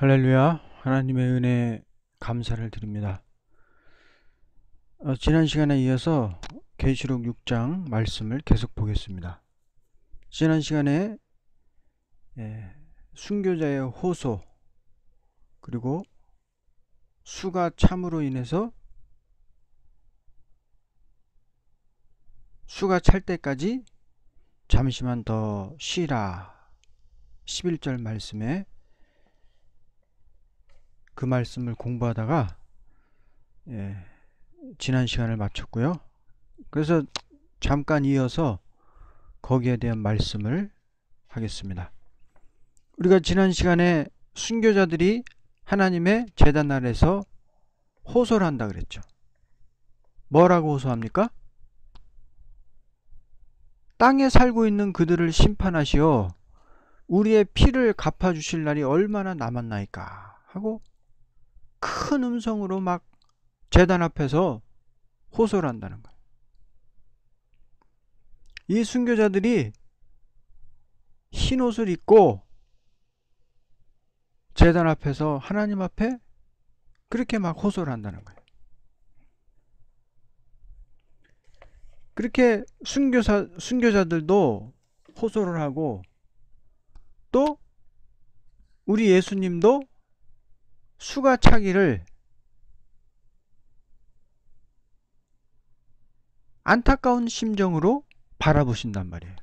할렐루야. 하나님의 은혜에 감사를 드립니다. 지난 시간에 이어서 계시록 6장 말씀을 계속 보겠습니다. 지난 시간에 순교자의 호소, 그리고 수가 참으로 인해서 수가 찰 때까지 잠시만 더 쉬라, 11절 말씀에 그 말씀을 공부하다가 지난 시간을 마쳤고요. 그래서 잠깐 이어서 거기에 대한 말씀을 하겠습니다. 우리가 지난 시간에 순교자들이 하나님의 제단 아래서 호소를 한다 그랬죠. 뭐라고 호소합니까? 땅에 살고 있는 그들을 심판하시어 우리의 피를 갚아주실 날이 얼마나 남았나이까 하고 큰 음성으로 막 제단 앞에서 호소를 한다는 거예요. 이 순교자들이 흰 옷을 입고 제단 앞에서 하나님 앞에 그렇게 막 호소를 한다는 거예요. 그렇게 순교자들도 호소를 하고, 또 우리 예수님도 수가 차기를 안타까운 심정으로 바라보신단 말이에요.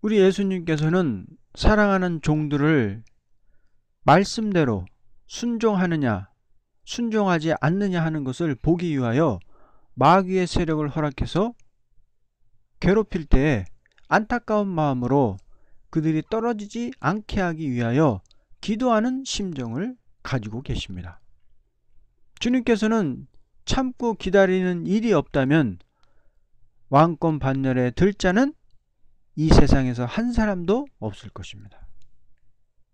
우리 예수님께서는 사랑하는 종들을 말씀대로 순종하느냐 순종하지 않느냐 하는 것을 보기 위하여 마귀의 세력을 허락해서 괴롭힐 때에 안타까운 마음으로 그들이 떨어지지 않게 하기 위하여 기도하는 심정을 가지고 계십니다. 주님께서는 참고 기다리는 일이 없다면 왕권 반열에 들 자는 이 세상에서 한 사람도 없을 것입니다.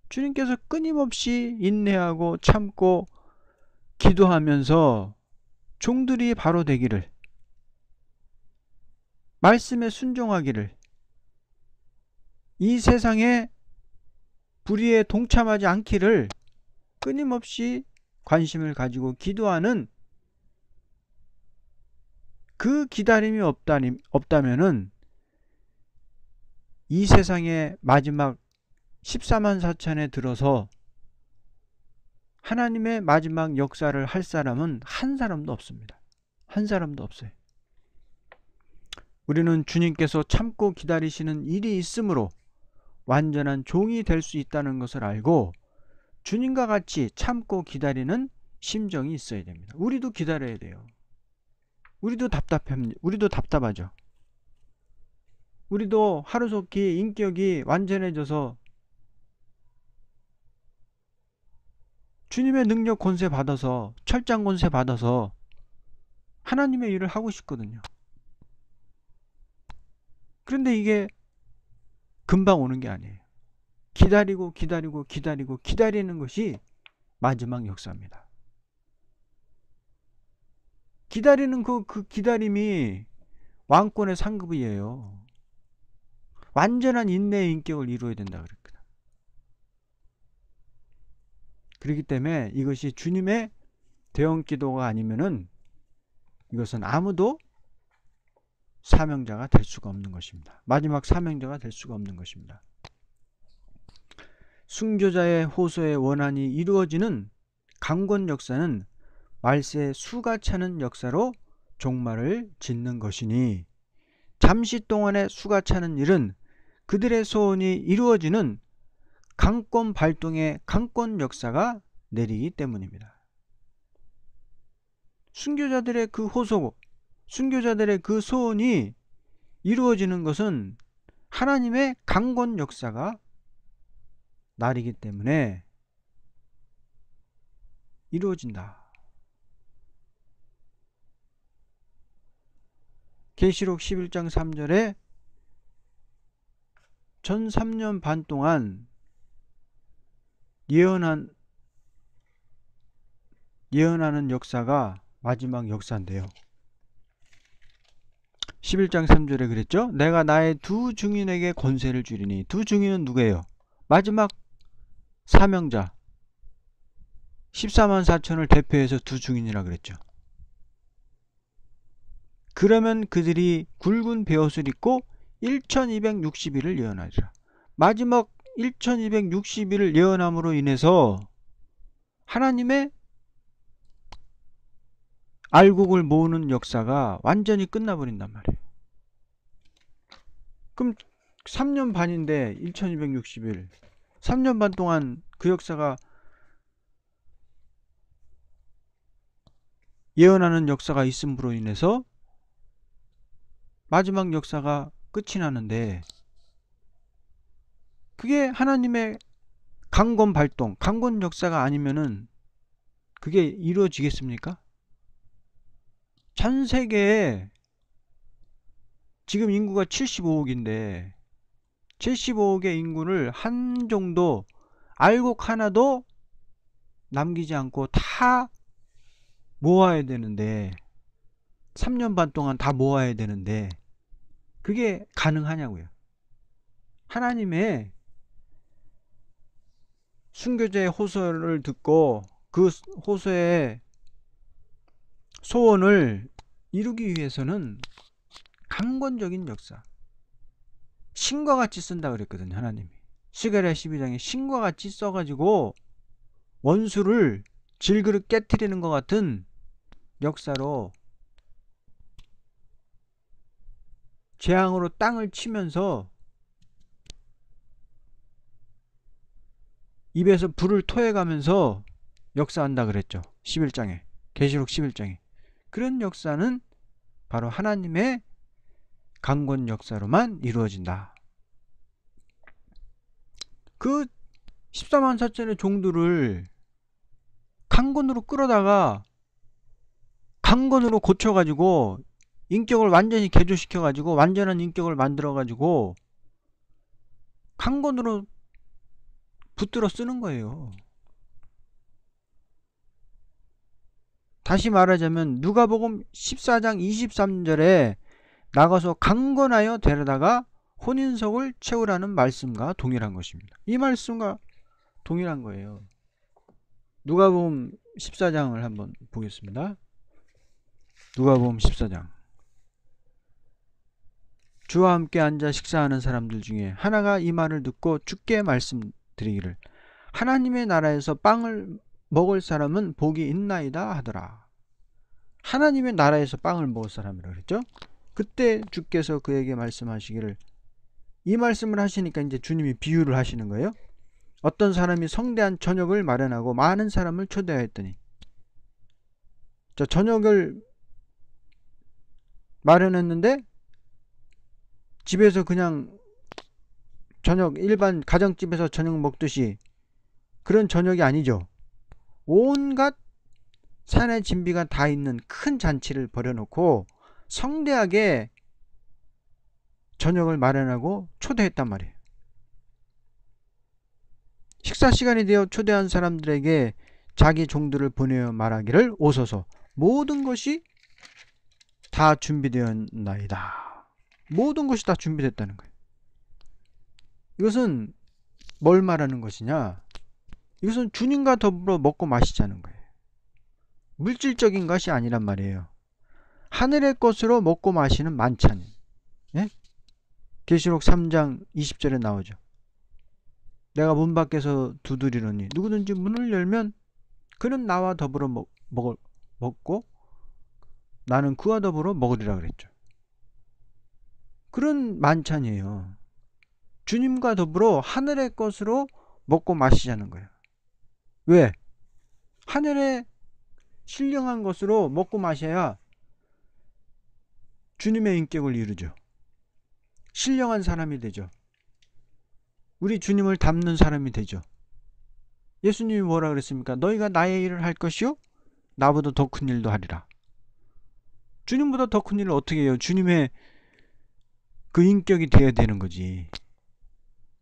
주님께서 끊임없이 인내하고 참고 기도하면서 종들이 바로 되기를, 말씀에 순종하기를, 이 세상에 불의에 동참하지 않기를 끊임없이 관심을 가지고 기도하는 그 기다림이 없다면은 이 세상의 마지막 14만 4천에 들어서 하나님의 마지막 역사를 할 사람은 한 사람도 없습니다. 한 사람도 없어요. 우리는 주님께서 참고 기다리시는 일이 있으므로 완전한 종이 될 수 있다는 것을 알고 주님과 같이 참고 기다리는 심정이 있어야 됩니다. 우리도 기다려야 돼요. 우리도 답답하죠. 우리도 하루속히 인격이 완전해져서 주님의 능력 권세 받아서, 철장 권세 받아서 하나님의 일을 하고 싶거든요. 그런데 이게 금방 오는 게 아니에요. 기다리는 것이 마지막 역사입니다. 기다리는 그 기다림이 왕권의 상급이에요. 완전한 인내의 인격을 이루어야 된다 그랬거든. 그렇기 때문에 이것이 주님의 대형 기도가 아니면은 이것은 아무도 사명자가 될 수가 없는 것입니다. 마지막 사명자가 될 수가 없는 것입니다. 순교자의 호소의 원한이 이루어지는 강권 역사는 말세의 수가 차는 역사로 종말을 짓는 것이니, 잠시 동안의 수가 차는 일은 그들의 소원이 이루어지는 강권 발동의 강권 역사가 내리기 때문입니다. 순교자들의 그 호소, 순교자들의 그 소원이 이루어지는 것은 하나님의 강권 역사가 나리기 때문에 이루어진다. 계시록 11장 3절에 전 3년 반 동안 예언하는 역사가 마지막 역사인데요. 11장 3절에 그랬죠. 내가 나의 두 증인에게 권세를 주리니. 두 증인은 누구예요? 마지막 사명자 14만 4천을 대표해서 두 증인이라 그랬죠. 그러면 그들이 굵은 베옷을 입고 1260일을 예언하리라. 마지막 1260일을 예언함으로 인해서 하나님의 알곡을 모으는 역사가 완전히 끝나버린단 말이에요. 그럼 3년 반인데 1260일 3년 반 동안 그 역사가 예언하는 역사가 있음으로 인해서 마지막 역사가 끝이 나는데, 그게 하나님의 강권 발동, 강권 역사가 아니면은 그게 이루어지겠습니까? 전 세계에 지금 인구가 75억인데 75억의 인구를 한 정도 알곡 하나도 남기지 않고 다 모아야 되는데, 3년 반 동안 다 모아야 되는데 그게 가능하냐고요. 하나님의 순교자의 호소를 듣고 그 호소의 소원을 이루기 위해서는 강권적인 역사, 신과 같이 쓴다 그랬거든요. 하나님이 스가랴 12장에 신과 같이 써가지고 원수를 질그릇 깨트리는 것 같은 역사로 재앙으로 땅을 치면서 입에서 불을 토해가면서 역사한다 그랬죠. 11장에, 계시록 11장에. 그런 역사는 바로 하나님의 강권 역사로만 이루어진다. 그 14만 4천의 종들을 강권으로 끌어다가 강권으로 고쳐가지고 인격을 완전히 개조시켜가지고 완전한 인격을 만들어가지고 강권으로 붙들어 쓰는 거예요. 다시 말하자면 누가복음 14장 23절에 나가서 강건하여 데려다가 혼인석을 채우라는 말씀과 동일한 것입니다. 이 말씀과 동일한 거예요. 누가복음 14장을 한번 보겠습니다. 누가복음 14장. 주와 함께 앉아 식사하는 사람들 중에 하나가 이 말을 듣고 주께 말씀드리기를, 하나님의 나라에서 빵을 먹을 사람은 복이 있나이다 하더라. 하나님의 나라에서 빵을 먹을 사람이라 그랬죠. 그때 주께서 그에게 말씀하시기를, 이 말씀을 하시니까 이제 주님이 비유를 하시는 거예요. 어떤 사람이 성대한 저녁을 마련하고 많은 사람을 초대하였더니, 저 저녁을 마련했는데 집에서 그냥 저녁, 일반 가정집에서 저녁 먹듯이 그런 저녁이 아니죠. 온갖 산의 진비가 다 있는 큰 잔치를 벌여놓고 성대하게 저녁을 마련하고 초대했단 말이에요. 식사 시간이 되어 초대한 사람들에게 자기 종들을 보내어 말하기를, 오소서, 모든 것이 다 준비되었나이다. 모든 것이 다 준비됐다는 거예요. 이것은 뭘 말하는 것이냐? 이것은 주님과 더불어 먹고 마시자는 거예요. 물질적인 것이 아니란 말이에요. 하늘의 것으로 먹고 마시는 만찬. 예? 계시록 3장 20절에 나오죠. 내가 문 밖에서 두드리노니 누구든지 문을 열면 그는 나와 더불어 먹고 나는 그와 더불어 먹으리라 그랬죠. 그런 만찬이에요. 주님과 더불어 하늘의 것으로 먹고 마시자는 거예요. 왜? 하늘의 신령한 것으로 먹고 마셔야 주님의 인격을 이루죠. 신령한 사람이 되죠. 우리 주님을 닮는 사람이 되죠. 예수님이 뭐라 그랬습니까? 너희가 나의 일을 할 것이요 나보다 더 큰 일도 하리라. 주님보다 더 큰 일을 어떻게 해요? 주님의 그 인격이 되어야 되는 거지.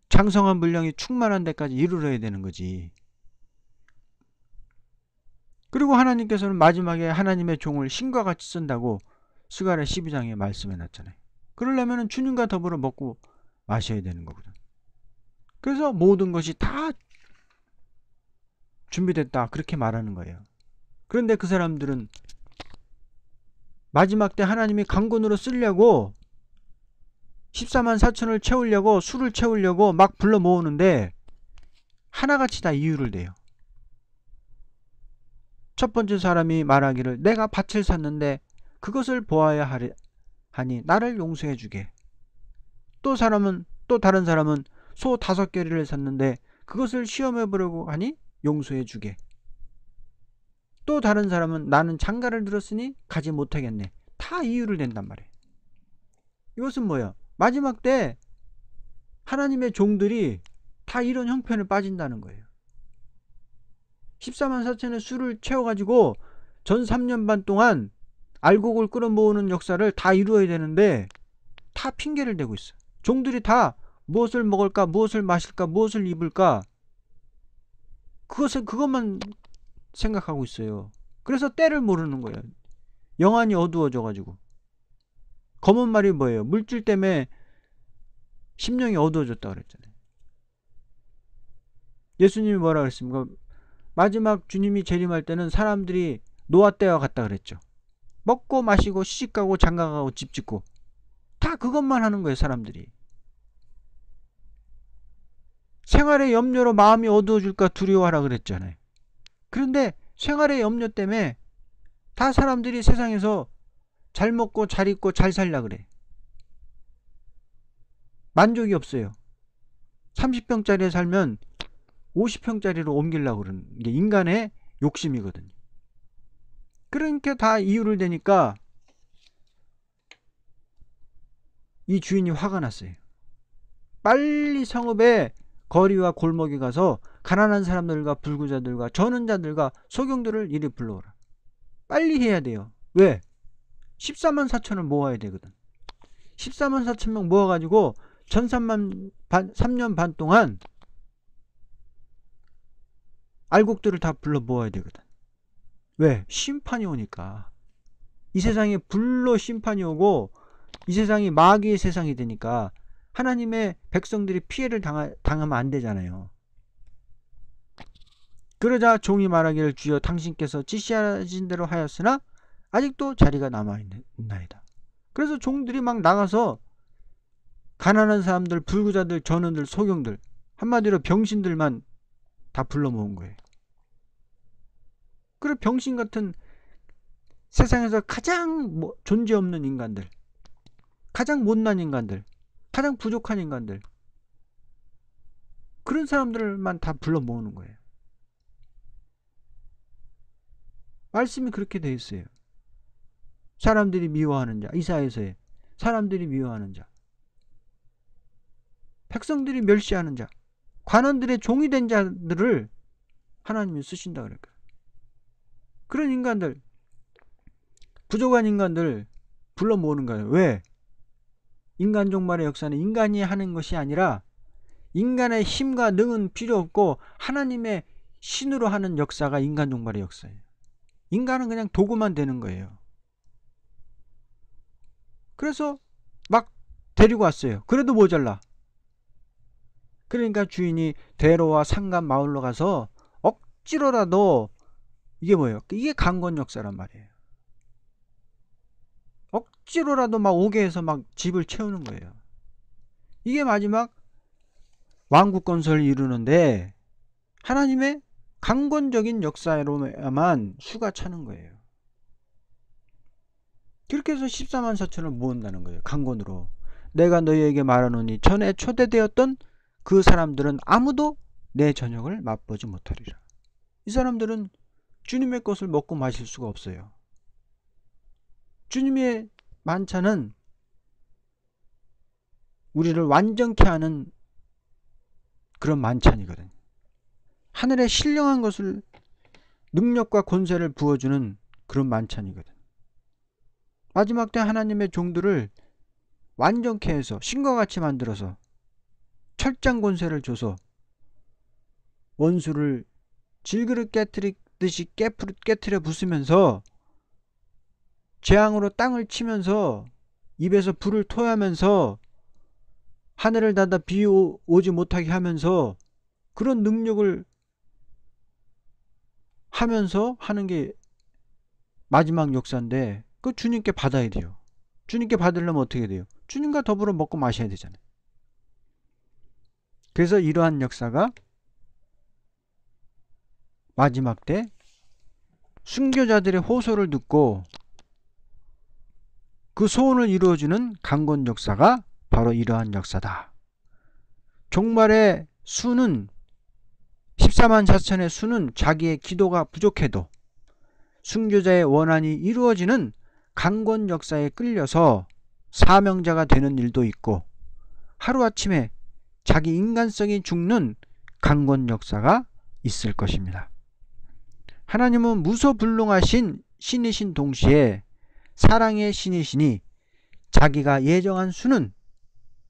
장성한 분량이 충만한 데까지 이르러야 되는 거지. 그리고 하나님께서는 마지막에 하나님의 종을 신과 같이 쓴다고 스가랴 12장에 말씀해 놨잖아요. 그러려면 주님과 더불어 먹고 마셔야 되는 거거든. 그래서 모든 것이 다 준비됐다 그렇게 말하는 거예요. 그런데 그 사람들은 마지막 때 하나님이 강권으로 쓰려고 14만 4천을 채우려고 술을 채우려고 막 불러 모으는데 하나같이 다 이유를 대요. 첫 번째 사람이 말하기를 내가 밭을 샀는데 그것을 보아야 하니 나를 용서해 주게. 또 다른 사람은 소 5개를 샀는데 그것을 시험해 보려고 하니 용서해 주게. 또 다른 사람은 나는 장가를 들었으니 가지 못하겠네. 다 이유를 댄단 말이에요. 이것은 뭐야? 마지막 때 하나님의 종들이 다 이런 형편을 빠진다는 거예요. 14만 4천의 술을 채워가지고 전 3년 반 동안 알곡을 끌어모으는 역사를 다 이루어야 되는데 다 핑계를 대고 있어. 종들이 다 무엇을 먹을까, 무엇을 마실까, 무엇을 입을까 그것만 생각하고 있어요. 그래서 때를 모르는 거예요. 영안이 어두워져가지고. 검은 말이 뭐예요? 물질 때문에 심령이 어두워졌다 그랬잖아요. 예수님이 뭐라 그랬습니까? 마지막 주님이 재림할 때는 사람들이 노아 때와 같다 그랬죠. 먹고 마시고 시집가고 장가가고 집짓고 다 그것만 하는 거예요. 사람들이. 생활의 염려로 마음이 어두워질까 두려워하라 그랬잖아요. 그런데 생활의 염려 때문에 다 사람들이 세상에서 잘 먹고 잘 입고 잘 살려 그래. 만족이 없어요. 30평짜리에 살면 50평짜리로 옮기려고 그러는 게 인간의 욕심이거든요. 그러니까 다 이유를 대니까 이 주인이 화가 났어요. 빨리 성읍에 거리와 골목에 가서 가난한 사람들과 불구자들과 저는 자들과 소경들을 이리 불러오라. 빨리 해야 돼요. 왜? 14만 4천을 모아야 되거든. 14만 4천 명 모아가지고 전 3년 반 동안 알곡들을 다 불러 모아야 되거든. 왜? 심판이 오니까. 이 세상에 불로 심판이 오고 이 세상이 마귀의 세상이 되니까 하나님의 백성들이 피해를 당하면 안 되잖아요. 그러자 종이 말하기를 주여 당신께서 지시하신 대로 하였으나 아직도 자리가 남아있나이다. 그래서 종들이 막 나가서 가난한 사람들, 불구자들, 전원들, 소경들, 한마디로 병신들만 다 불러 모은 거예요. 그리고 병신 같은 세상에서 가장 존재 없는 인간들, 가장 못난 인간들, 가장 부족한 인간들, 그런 사람들만 다 불러 모으는 거예요. 말씀이 그렇게 되어 있어요. 사람들이 미워하는 자, 이사야서에 사람들이 미워하는 자, 백성들이 멸시하는 자, 관원들의 종이 된 자들을 하나님이 쓰신다 그럴까. 그런 인간들, 부족한 인간들 불러 모으는 거예요. 왜? 인간 종말의 역사는 인간이 하는 것이 아니라 인간의 힘과 능은 필요 없고 하나님의 신으로 하는 역사가 인간 종말의 역사예요. 인간은 그냥 도구만 되는 거예요. 그래서 막 데리고 왔어요. 그래도 모자라. 그러니까 주인이 대로와 상간 마을로 가서 억지로라도, 이게 뭐예요? 이게 강권 역사란 말이에요. 억지로라도 막 오게 해서 막 집을 채우는 거예요. 이게 마지막 왕국 건설을 이루는데 하나님의 강권적인 역사로만 수가 차는 거예요. 그렇게 해서 14만 4천을 모은다는 거예요. 강권으로. 내가 너희에게 말하노니 전에 초대되었던 그 사람들은 아무도 내 저녁을 맛보지 못하리라. 이 사람들은 주님의 것을 먹고 마실 수가 없어요. 주님의 만찬은 우리를 완전케 하는 그런 만찬이거든. 하늘의 신령한 것을, 능력과 권세를 부어주는 그런 만찬이거든. 마지막 때 하나님의 종들을 완전케 해서 신과 같이 만들어서 철장 권세를 줘서 원수를 질그릇 깨트리듯이 깨트려 부수면서 재앙으로 땅을 치면서 입에서 불을 토하면서 하늘을 닫아 비 오지 못하게 하면서 그런 능력을 하면서 하는 게 마지막 역사인데 그 주님께 받아야 돼요. 주님께 받으려면 어떻게 돼요? 주님과 더불어 먹고 마셔야 되잖아요. 그래서 이러한 역사가 마지막 때 순교자들의 호소를 듣고 그 소원을 이루어주는 강권 역사가 바로 이러한 역사다. 종말의 수는 14만 4천의 수는 자기의 기도가 부족해도 순교자의 원한이 이루어지는 강권 역사에 끌려서 사명자가 되는 일도 있고 하루아침에 자기 인간성이 죽는 강권 역사가 있을 것입니다. 하나님은 무소불능하신 신이신 동시에 사랑의 신이시니 자기가 예정한 수는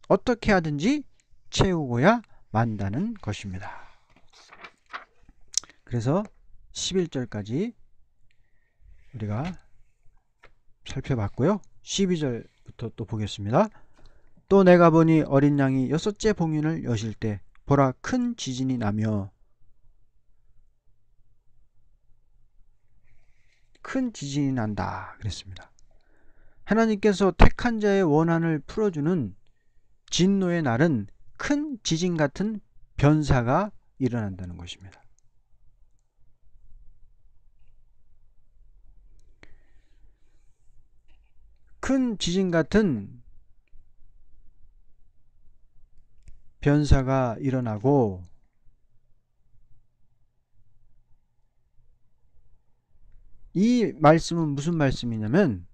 어떻게 하든지 채우고야 만다는 것입니다. 그래서 11절까지 우리가 살펴봤고요. 12절부터 또 보겠습니다. 또 내가 보니 어린 양이 6째 봉인을 여실 때 보라 큰 지진이 나며 큰 지진이 난다 그랬습니다. 하나님께서 택한 자의 원한을 풀어주는 진노의 날은 큰 지진 같은 변사가 일어난다는 것입니다. 큰 지진 같은 변사가 일어나고 이 말씀은 무슨 말씀이냐면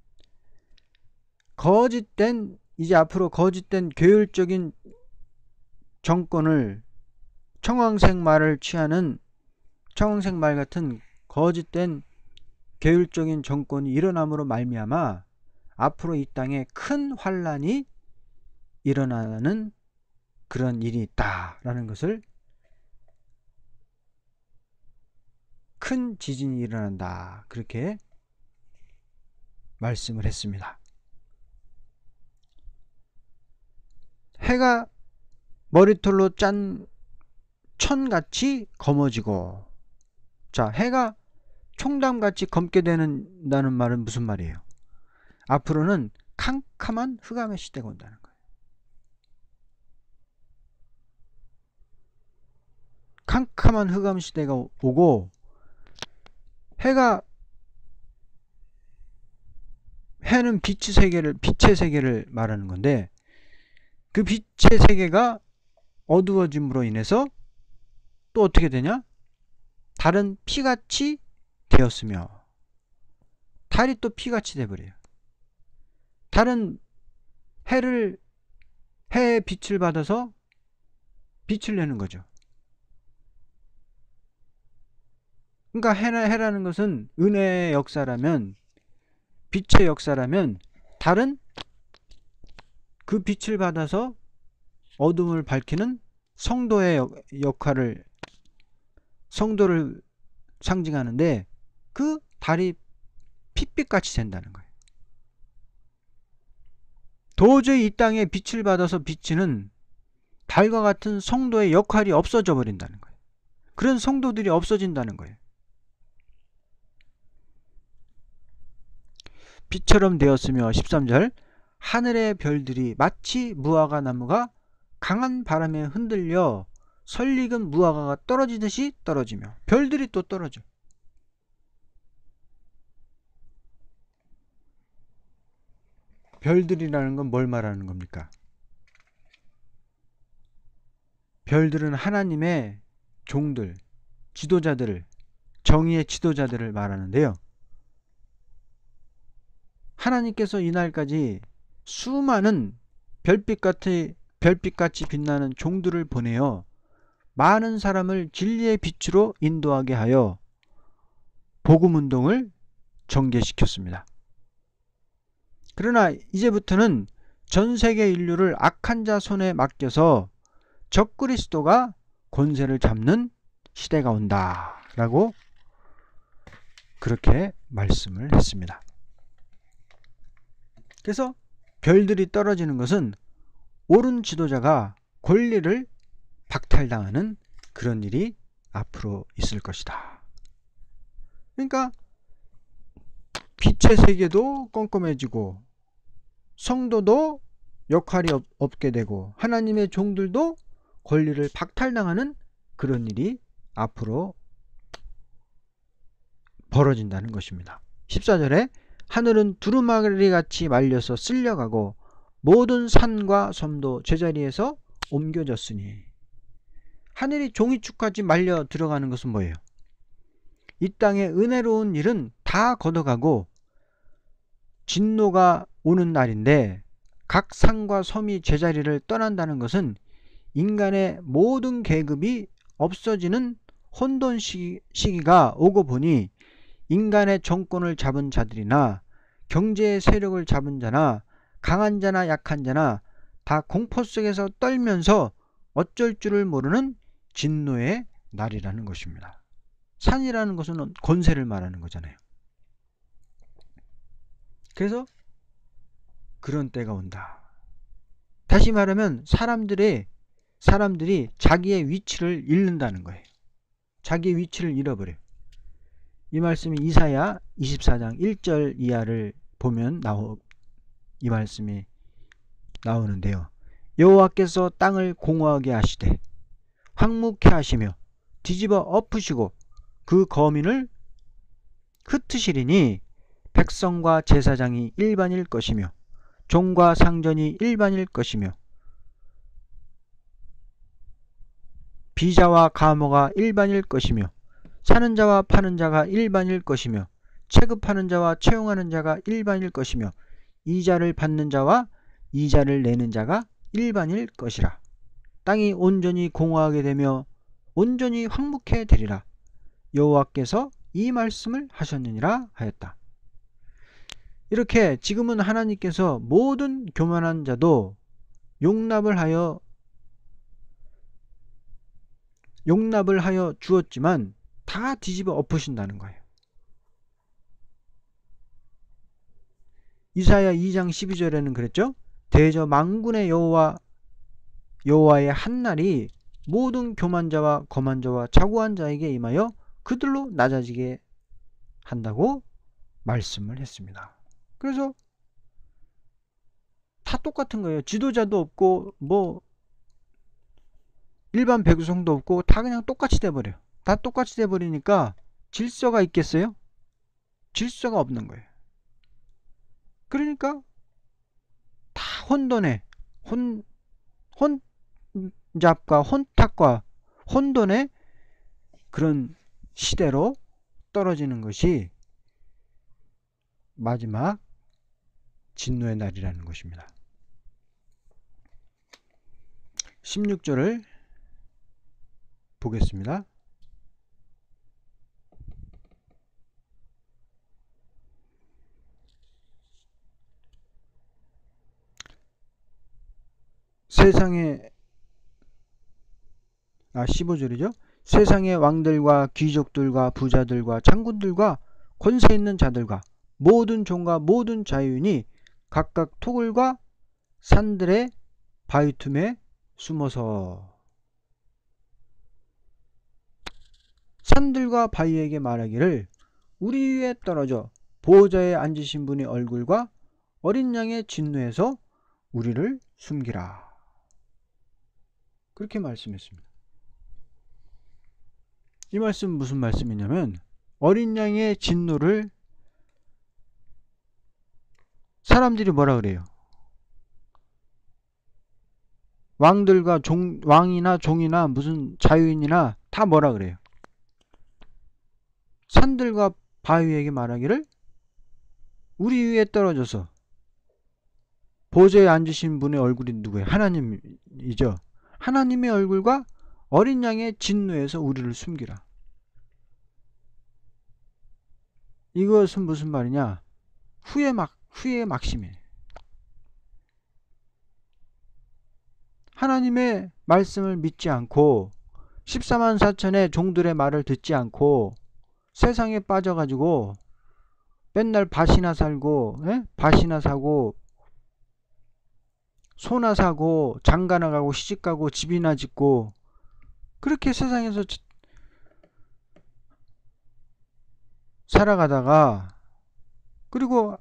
이제 앞으로 거짓된 교율적인 정권을 청황색 말을 취하는 청황색 말 같은 거짓된 교율적인 정권이 일어남으로 말미암아 앞으로 이 땅에 큰 환란이 일어나는 그런 일이 있다라는 것을 큰 지진이 일어난다 그렇게 말씀을 했습니다. 해가 머리털로 짠 천같이 검어지고 자 해가 총담같이 검게 된다는 말은 무슨 말이에요? 앞으로는 캄캄한 흑암의 시대가 온다는 거예요. 캄캄한 흑암 시대가 오고 해는 빛의 세계를 말하는 건데 그 빛의 세계가 어두워짐으로 인해서 또 어떻게 되냐? 달은 피같이 되었으며 달이 또 피같이 돼버려요. 달은 해의 빛을 받아서 빛을 내는 거죠. 그러니까 해라는 것은 은혜의 역사라면 빛의 역사라면 달은 그 빛을 받아서 어둠을 밝히는 성도의 역할을 성도를 상징하는데 그 달이 핏빛같이 된다는 거예요. 도저히 이 땅에 빛을 받아서 비치는 달과 같은 성도의 역할이 없어져 버린다는 거예요. 그런 성도들이 없어진다는 거예요. 빛처럼 되었으며 13절 하늘의 별들이 마치 무화과 나무가 강한 바람에 흔들려 설익은 무화과가 떨어지듯이 떨어지며 별들이 또 떨어져. 별들이라는 건 뭘 말하는 겁니까? 별들은 하나님의 종들, 지도자들을 정의의 지도자들을 말하는데요. 하나님께서 이날까지 수많은 별빛같이 빛나는 종들을 보내어 많은 사람을 진리의 빛으로 인도하게 하여 복음운동을 전개시켰습니다. 그러나 이제부터는 전세계 인류를 악한 자 손에 맡겨서 적그리스도가 권세를 잡는 시대가 온다 라고 그렇게 말씀을 했습니다. 그래서 별들이 떨어지는 것은 옳은 지도자가 권리를 박탈당하는 그런 일이 앞으로 있을 것이다. 그러니까 빛의 세계도 껌껌해지고 성도도 역할이 없게 되고 하나님의 종들도 권리를 박탈당하는 그런 일이 앞으로 벌어진다는 것입니다. 14절에 하늘은 두루마리 같이 말려서 쓸려가고 모든 산과 섬도 제자리에서 옮겨졌으니, 하늘이 종이축같이 말려 들어가는 것은 뭐예요? 이 땅의 은혜로운 일은 다 걷어가고 진노가 오는 날인데, 각 산과 섬이 제자리를 떠난다는 것은 인간의 모든 계급이 없어지는 혼돈 시기가 오고 보니 인간의 정권을 잡은 자들이나 경제의 세력을 잡은 자나 강한 자나 약한 자나 다 공포 속에서 떨면서 어쩔 줄을 모르는 진노의 날이라는 것입니다. 산이라는 것은 권세를 말하는 거잖아요. 그래서 그런 때가 온다. 다시 말하면 사람들이 자기의 위치를 잃는다는 거예요. 자기의 위치를 잃어버려요. 이 말씀이 이사야 24장 1절 이하를 보면 이 말씀이 나오는데요. 여호와께서 땅을 공허하게 하시되 황무케 하시며 뒤집어 엎으시고 그 거민을 흩으시리니 백성과 제사장이 일반일 것이며 종과 상전이 일반일 것이며 비자와 가모가 일반일 것이며 사는 자와 파는 자가 일반일 것이며 체급하는 자와 채용하는 자가 일반일 것이며 이자를 받는 자와 이자를 내는 자가 일반일 것이라. 땅이 온전히 공허하게 되며 온전히 황무케 되리라. 여호와께서 이 말씀을 하셨느니라 하였다. 이렇게 지금은 하나님께서 모든 교만한 자도 용납을 하여 주었지만 다 뒤집어 엎으신다는 거예요. 이사야 2장 12절에는 그랬죠. 대저 만군의 여호와의 한날이 모든 교만자와 거만자와 자고한 자에게 임하여 그들로 낮아지게 한다고 말씀을 했습니다. 그래서 다 똑같은 거예요. 지도자도 없고 뭐 일반 백성도 없고 다 그냥 똑같이 돼버려요. 다 똑같이 돼버리니까 질서가 있겠어요? 질서가 없는 거예요. 그러니까 다 혼돈에 혼잡과 혼탁과 혼돈의 그런 시대로 떨어지는 것이 마지막 진노의 날이라는 것입니다. 16절을 보겠습니다. 세상에 15절이죠. 세상의 왕들과 귀족들과 부자들과 장군들과 권세 있는 자들과 모든 종과 모든 자유인이 각각 토굴과 산들의 바위 틈에 숨어서 산들과 바위에게 말하기를 우리 위에 떨어져 보호자에 앉으신 분의 얼굴과 어린 양의 진노에서 우리를 숨기라. 그렇게 말씀했습니다. 이 말씀은 무슨 말씀이냐면 어린 양의 진노를 사람들이 뭐라 그래요? 왕들과 왕이나 종이나 무슨 자유인이나 다 뭐라 그래요? 산들과 바위에게 말하기를 우리 위에 떨어져서 보좌에 앉으신 분의 얼굴이 누구예요? 하나님이죠. 하나님의 얼굴과 어린 양의 진노에서 우리를 숨기라. 이것은 무슨 말이냐? 후의 막심이에요. 하나님의 말씀을 믿지 않고 14만 4천의 종들의 말을 듣지 않고 세상에 빠져가지고 맨날 밭이나 살고 밭이나 사고 소나 사고 장가나 가고 시집가고 집이나 짓고 그렇게 세상에서 살아가다가, 그리고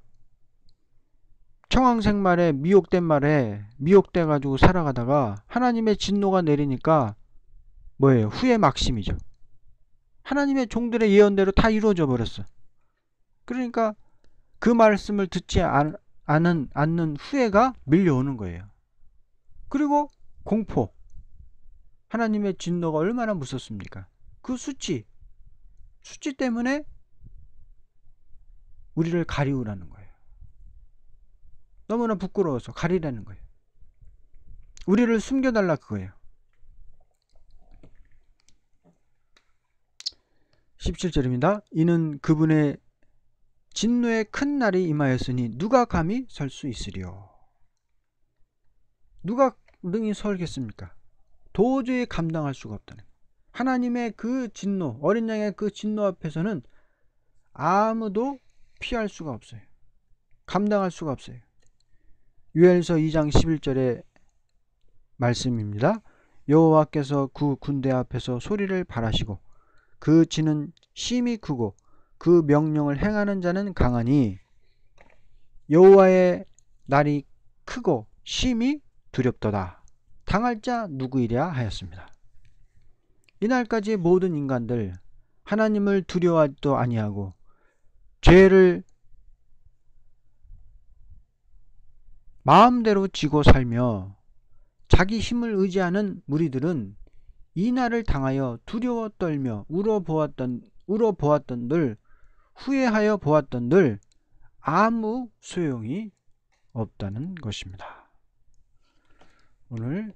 청황생말에 미혹된 말에 미혹돼 가지고 살아가다가 하나님의 진노가 내리니까 뭐예요? 후회 막심이죠. 하나님의 종들의 예언대로 다 이루어져 버렸어. 그러니까 그 말씀을 듣지 않는 후회가 밀려오는 거예요. 그리고 공포. 하나님의 진노가 얼마나 무섭습니까? 그 수치 때문에 우리를 가리우라는 거예요. 너무나 부끄러워서 가리라는 거예요. 우리를 숨겨달라 그거예요. 17절입니다. 이는 그분의 진노의 큰 날이 임하였으니 누가 감히 설 수 있으리요. 누가 능히 설겠습니까? 도저히 감당할 수가 없다는 거예요. 하나님의 그 진노, 어린 양의 그 진노 앞에서는 아무도 피할 수가 없어요. 감당할 수가 없어요. 요엘서 2장 11절의 말씀입니다. 여호와께서 그 군대 앞에서 소리를 발하시고 그 진은 심히 크고 그 명령을 행하는 자는 강하니 여호와의 날이 크고 심히 두렵도다. 당할 자 누구이랴 하였습니다. 이날까지 모든 인간들 하나님을 두려워하지도 아니하고 죄를 마음대로 지고 살며 자기 힘을 의지하는 무리들은 이 날을 당하여 두려워 떨며 울어보았던들 후회하여 보았던들 아무 소용이 없다는 것입니다. 오늘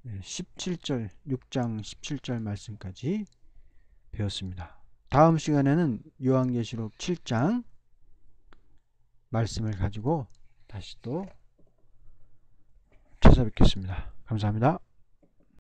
17절 6장 17절 말씀까지 배웠습니다. 다음 시간에는 요한계시록 7장 말씀을 가지고 다시 또 찾아뵙겠습니다. 감사합니다.